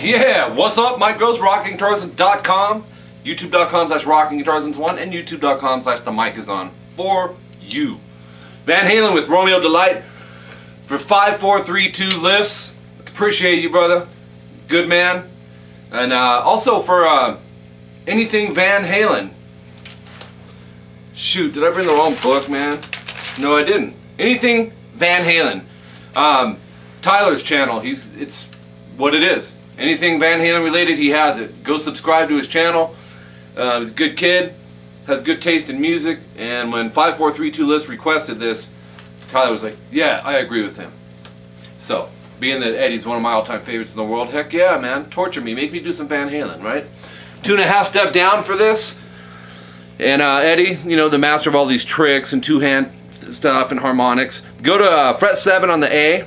Yeah, what's up, my girls? RockingGuitarsons.com, YouTube.com/RockingGuitarsons1, and YouTube.com/The Mic Is On for you. Van Halen with Romeo Delight for 5432 lifts. Appreciate you, brother. Good man. And also for Anything Van Halen. Shoot, did I bring the wrong book, man? No, I didn't. Anything Van Halen. Tyler's channel. It's what it is. Anything Van Halen related, he has it. Go subscribe to his channel. He's a good kid, has good taste in music, and when 5432 List requested this, Tyler was like, yeah, I agree with him. So, being that Eddie's one of my all-time favorites in the world, heck yeah, man, torture me, make me do some Van Halen, right? 2.5 step down for this. And Eddie, you know, the master of all these tricks and two-hand stuff and harmonics. Go to fret 7 on the A.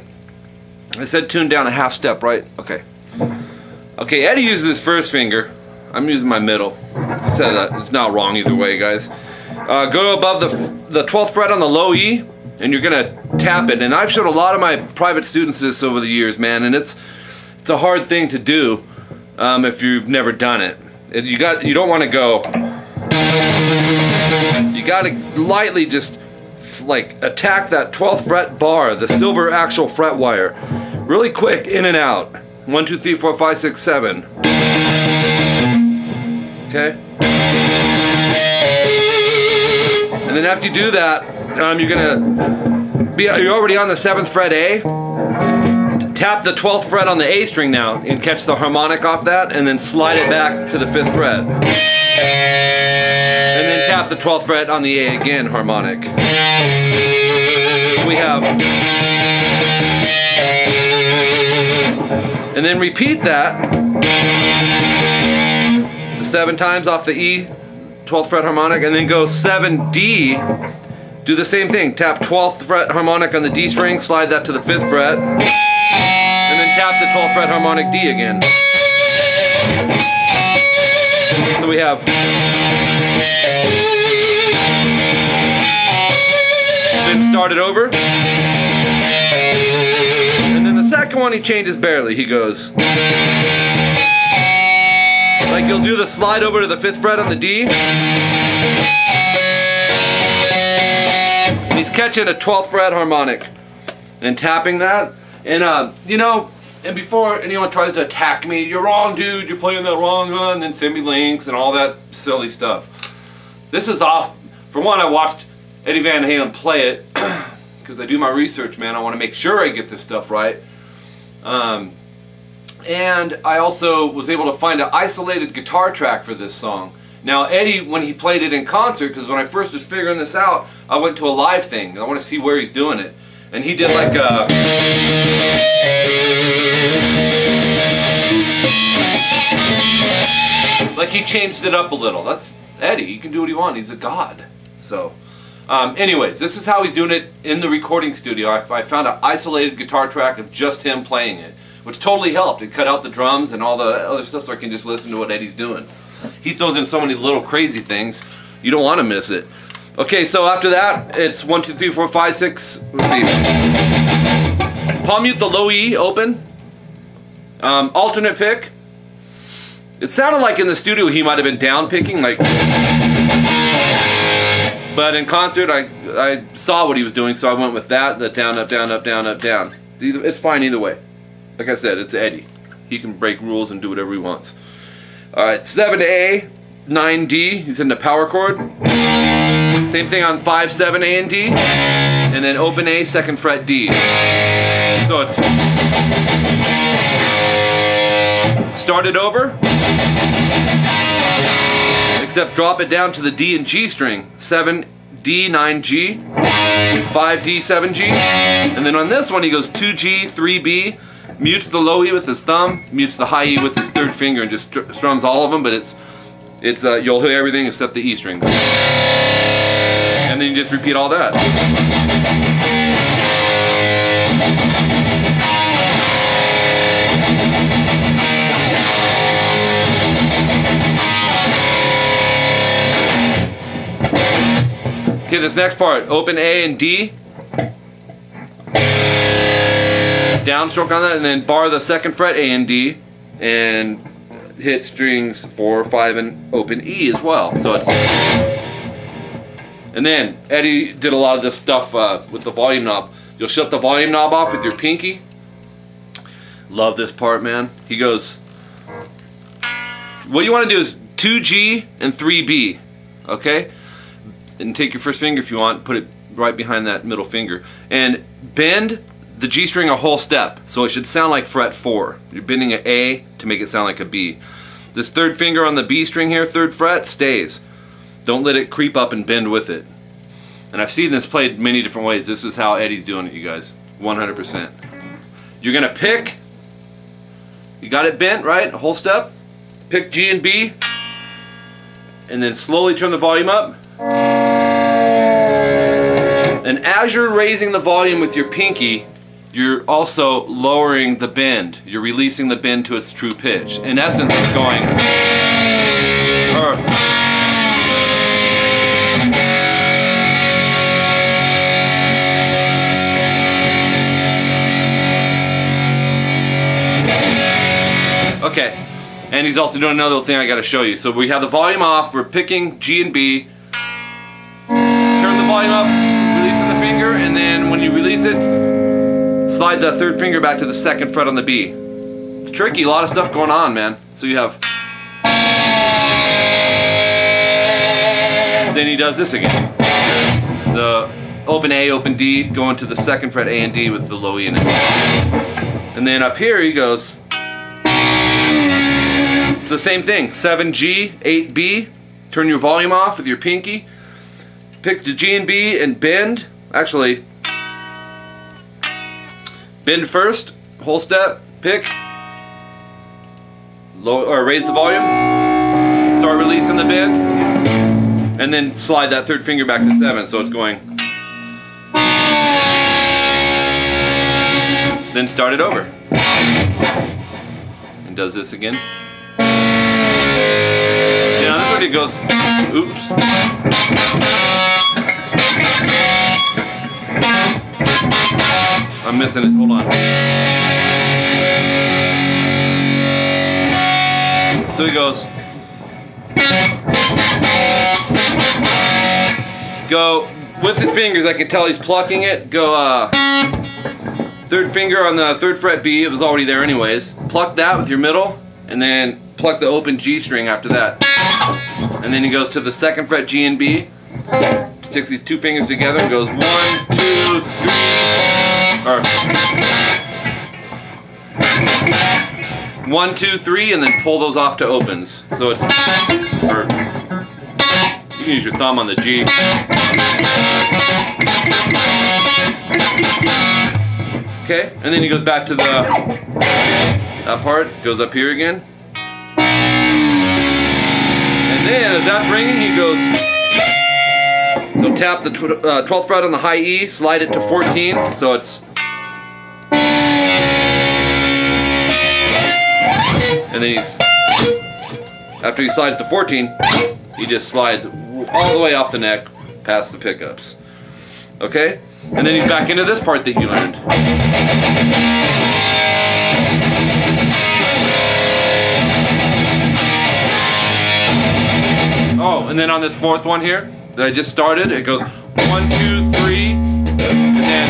I said tune down a half step, right? Okay. Okay, Eddie uses his first finger. I'm using my middle. I said that. It's not wrong either way, guys. Go above the 12th fret on the low E, and you're gonna tap it. And I've showed a lot of my private students this over the years, man, and it's a hard thing to do if you've never done it. You don't want to go. You got to lightly just like attack that 12th fret bar, the silver actual fret wire, really quick, in and out. 1, 2, 3, 4, 5, 6, 7. Okay? And then after you do that, you're already on the 7th fret A. Tap the 12th fret on the A string now and catch the harmonic off that, and then slide it back to the 5th fret. And then tap the 12th fret on the A again, harmonic. So we have... And then repeat that the 7 times off the E, 12th fret harmonic, and then go 7D. Do the same thing. Tap 12th fret harmonic on the D string, slide that to the 5th fret, and then tap the 12th fret harmonic D again. So we have. Then start it over. And then the second one he changes barely. He goes like you'll do the slide over to the 5th fret on the D, and he's catching a 12th fret harmonic and tapping that. And you know, and before anyone tries to attack me, you're wrong, dude, you're playing that wrong, and then send me links and all that silly stuff. This is off. For one, I watched Eddie Van Halen play it because I do my research, man. I want to make sure I get this stuff right. And I also was able to find an isolated guitar track for this song. Now Eddie, when he played it in concert, because when I first was figuring this out, I went to a live thing. I want to see where he's doing it. And he did like a... like he changed it up a little. That's Eddie. He can do what he wants. He's a god. So... anyways, this is how he's doing it in the recording studio. I found an isolated guitar track of just him playing it, which totally helped. It cut out the drums and all the other stuff so I can just listen to what Eddie's doing. He throws in so many little crazy things, you don't want to miss it. Okay, so after that, it's 1, 2, 3, 4, 5, 6, let's see. Palm mute the low E open. Alternate pick. It sounded like in the studio he might have been down picking, like... But in concert, I saw what he was doing, so I went with that. The down, up, down, up, down, up, down. It's fine either way. Like I said, it's Eddie. he can break rules and do whatever he wants. Alright, 7A, 9D, he's in the power chord. Same thing on 5, 7, A and D. And then open A, 2nd fret D. So it's start it over, except drop it down to the D and G string. 7D, 9G, 5D, 7G. And then on this one he goes 2G, 3B, mutes the low E with his thumb, mutes the high E with his 3rd finger, and just strums all of them, but it's you'll hear everything except the E strings. And then you just repeat all that. Okay, this next part, open A and D. Downstroke on that, and then bar the 2nd fret A and D, and hit strings 4, 5, and open E as well. So it's. And then Eddie did a lot of this stuff with the volume knob. You'll shut the volume knob off with your pinky. Love this part, man. He goes. What you want to do is 2G and 3B, okay? And take your first finger if you want, put it right behind that middle finger, and bend the G string a whole step, so it should sound like fret 4. You're bending an A to make it sound like a B. This 3rd finger on the B string here, 3rd fret, stays. Don't let it creep up and bend with it. And I've seen this played many different ways. This is how Eddie's doing it, you guys. 100%. You're gonna pick. You got it bent, right? A whole step. Pick G and B, and then slowly turn the volume up. And as you're raising the volume with your pinky, you're also lowering the bend. You're releasing the bend to its true pitch. In essence, it's going. Okay, and he's also doing another thing I got to show you. So we have the volume off. We're picking G and B. Turn the volume up, releasing the finger, and then when you release it, slide the 3rd finger back to the 2nd fret on the B. It's tricky, a lot of stuff going on, man. So you have. Then he does this again. The open A, open D, going to the 2nd fret A and D with the low E in it. And then up here he goes. It's the same thing. 7G, 8B. Turn your volume off with your pinky. Pick the G and B and bend. Actually, bend first, whole step, pick, low, or raise the volume, start releasing the bend, and then slide that 3rd finger back to 7, so it's going. Then start it over. And does this again. You know, this one it goes, oops. I'm missing it, hold on. So he goes. Go, with his fingers, I can tell he's plucking it. Go, 3rd finger on the 3rd fret B, it was already there anyways. Pluck that with your middle, and then pluck the open G string after that. And then he goes to the 2nd fret G and B, sticks these 2 fingers together and goes 1, 2, 3, or 1, 2, 3, and then pull those off to opens. So it's, or you can use your thumb on the G. Okay, and then he goes back to that part, goes up here again. And then as that's ringing, he goes, so tap the 12th fret on the high E, slide it to 14, so it's, and then he's, after he slides to 14, he just slides all the way off the neck, past the pickups. Okay? And then he's back into this part that you learned. Oh, and then on this 4th one here that I just started, it goes 1, 2, 3, and then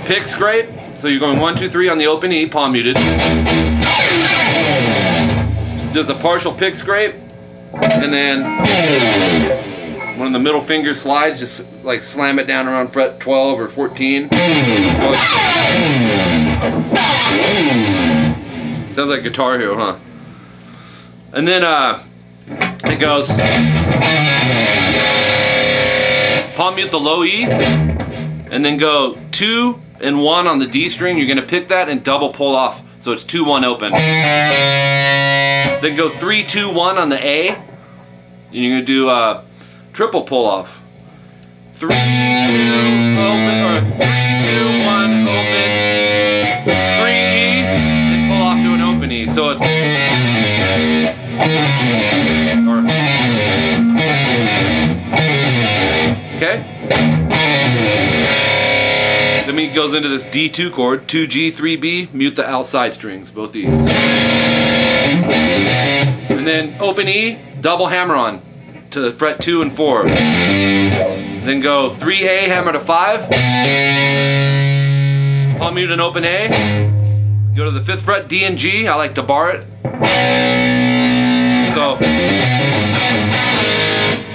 pick scrape, So you're going 1, 2, 3 on the open E, palm muted. Does a partial pick scrape, and then one of the middle finger slides, just like slam it down around fret 12 or 14. So sounds like Guitar Hero, huh? And then it goes palm mute the low E, and then go 2 and 1 on the D string. You're gonna pick that and double pull off, so it's 2, 1 open. Then go 3, 2, 1 on the A, and you're gonna do triple pull off. 3, 2, open, or 3, 2, 1 open, 3 E, and pull off to an open E. So it's okay. Then he goes into this D2 chord, 2G, 3B, mute the outside strings, both E's. And then open E, double hammer on to fret 2 and 4. Then go 3A, hammer to 5. Palm mute and open A. Go to the 5th fret, D and G. I like to bar it.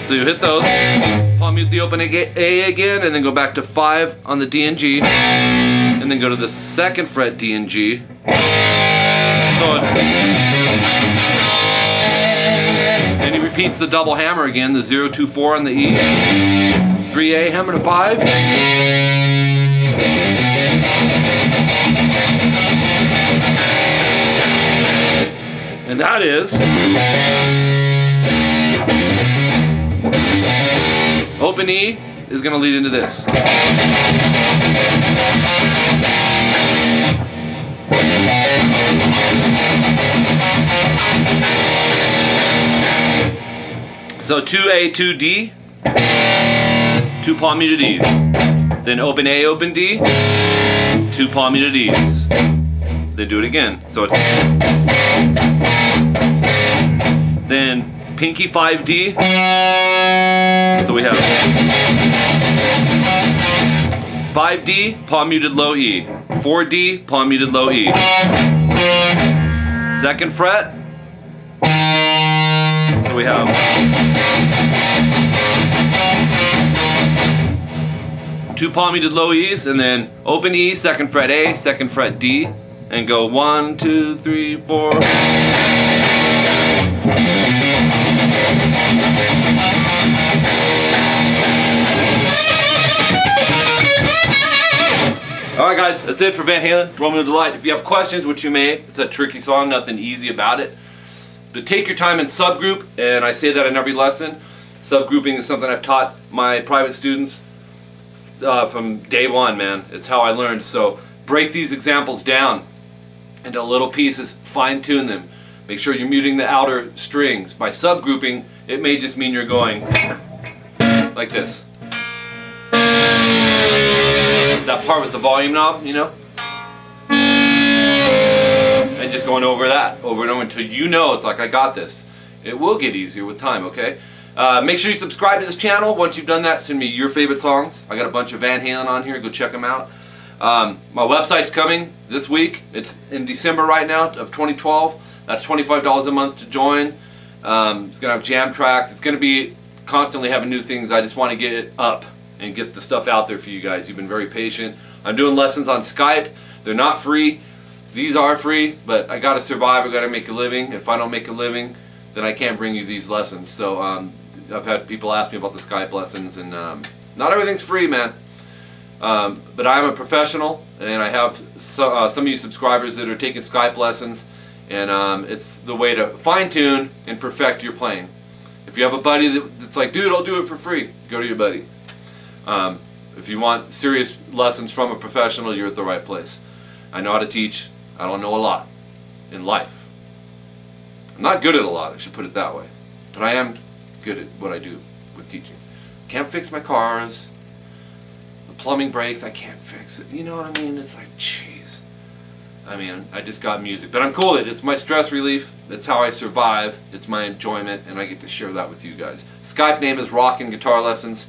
So you hit those. Palm mute the open A again, and then go back to 5 on the D and G. And then go to the 2nd fret, D and G. So it's... Then he repeats the double hammer again, the 0, 2, 4 on the E. 3A, hammer to 5. And that is open E is going to lead into this. So 2A, 2D, 2 palm muted E's. Then open A, open D, 2 palm muted E's. Then do it again. So it's... Then pinky 5D. So we have 5D, palm muted low E. 4D, palm muted low E. 2nd fret. So we have 2 palm muted low E's, and then open E, 2nd fret A, 2nd fret D, and go 1, 2, 3, 4. Alright guys, that's it for Van Halen, Romeo Delight. If you have questions, which you may, it's a tricky song, nothing easy about it. But take your time and subgroup, and I say that in every lesson. Subgrouping is something I've taught my private students from day one, man. It's how I learned. So break these examples down into little pieces, fine tune them. Make sure you're muting the outer strings. By subgrouping, it may just mean you're going like this. That part with the volume knob, you know? And just going over that, over and over until you know it's like, I got this. It will get easier with time, okay? Make sure you subscribe to this channel. Once you've done that, send me your favorite songs. I got a bunch of Van Halen on here. Go check them out. My website's coming this week. It's in December right now of 2012. That's $25 a month to join. It's going to have jam tracks. It's going to be constantly having new things. I just want to get it up and get the stuff out there for you guys. You've been very patient. I'm doing lessons on Skype. They're not free. These are free, but I got to survive. I got to make a living. If I don't make a living, then I can't bring you these lessons. So I've had people ask me about the Skype lessons, and not everything's free, man. But I'm a professional, and I have some of you subscribers that are taking Skype lessons, and it's the way to fine-tune and perfect your playing. If you have a buddy that's like, dude, I'll do it for free, go to your buddy. If you want serious lessons from a professional, you're at the right place. I know how to teach. I don't know a lot in life. I'm not good at a lot, I should put it that way. But I am good at what I do with teaching. Can't fix my cars. The plumbing breaks, I can't fix it. You know what I mean? It's like, jeez. I mean, I just got music. But I'm cool with it. It's my stress relief. It's how I survive. It's my enjoyment, and I get to share that with you guys. Skype name is Rockin' Guitar Lessons.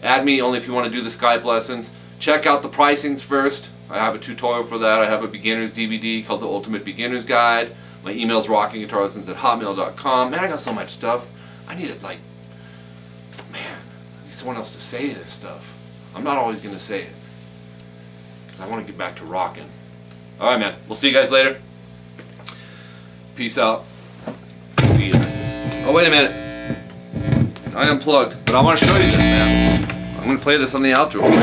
Add me only if you want to do the Skype lessons. Check out the pricings first. I have a tutorial for that. I have a beginner's DVD called The Ultimate Beginner's Guide. My email's rockingguitarlessons@hotmail.com. Man, I got so much stuff. I need it, like, man, I need someone else to say this stuff. I'm not always going to say it, because I want to get back to rocking. Alright, man. We'll see you guys later. Peace out. See you. Oh, wait a minute. I unplugged, but I want to show you this, man. I'm going to play this on the outro for you.